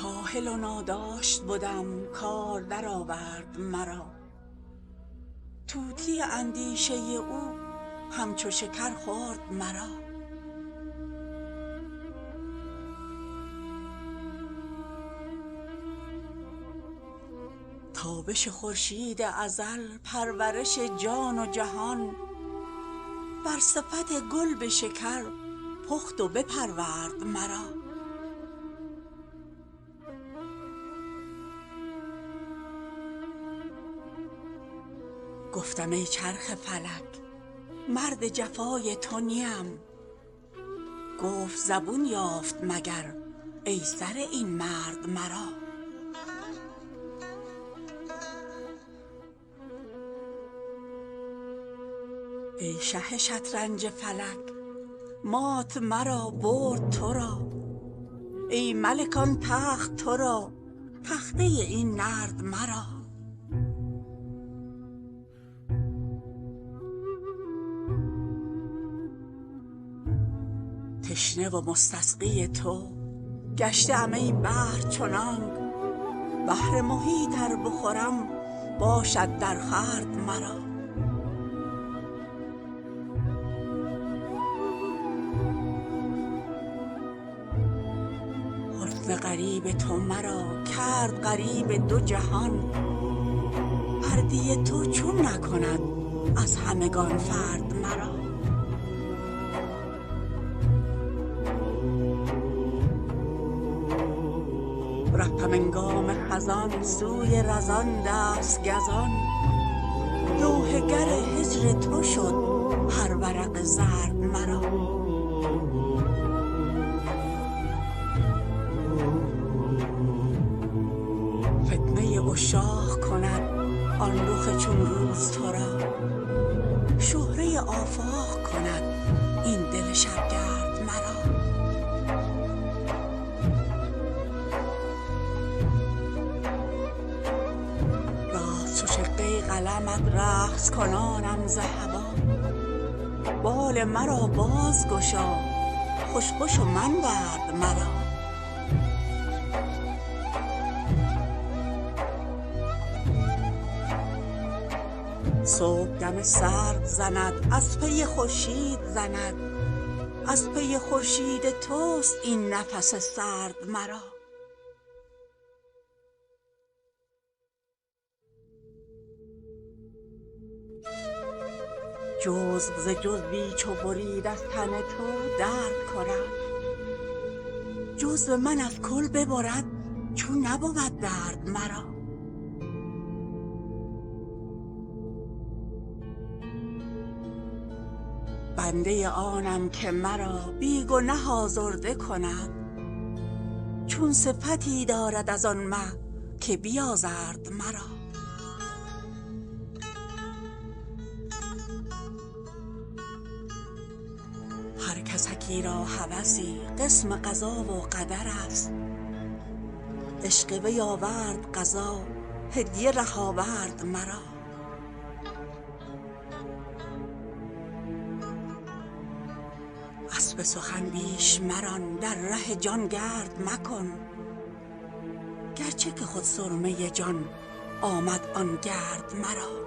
کاهل و ناداشت بدم کار درآورد مرا، طوطی اندیشه او همچو شکر خورد مرا. تابش خورشید ازل پرورش جان و جهان، بر صفت گل به شکر پخت و بپرورد مرا. گفتم ای چرخ فلک مرد جفای تو نیم، گفت زبون یافت مگر ای سر این مرد مرا. ای شه شطرنج فلک مات مرا برد تو را، ای ملک آن تخت تو را تخته این نرد مرا. تشنه و مستسقی تو گشته ام ای بحر چنانک، بحر محیط ار بخورم باشد در خورد مرا. حسن غریب تو مرا کرد غریب دو جهان، پرده تو چون نکند از همگان فرد مرا. رفتم انگام خزان سوی رزان دست گزان، لوحه گر هجر تو شد هر ورق زرد مرا. فتنه عشاق کند آن رخ چون روز تو را، شهره آفاق کند این دل شبگرد مرا. چو شقه قلمت رقص کنانم ز هوا، بال مرا باز گشا خوش خوش و منورد مرا. صبح دم سرد زند از پی خورشید زند، از پی خورشید توست این نفس سرد مرا. جزو ز جزوی چو برید از تن تو درد کند، جزو من از کل ببرد چون نبود درد مرا. بنده آنم که مرا بی گنه آزرده کند، چون صفتی دارد از آن مه که بیازرد مرا. هر کسکی را هوسی قسم قضا و قدر است، عشق وی آورد قضا هدیه ره آورد مرا. اسب سخن بیش مران در ره جان گرد مکن، گرچه که خود سرمه جان آمد آن گرد مرا.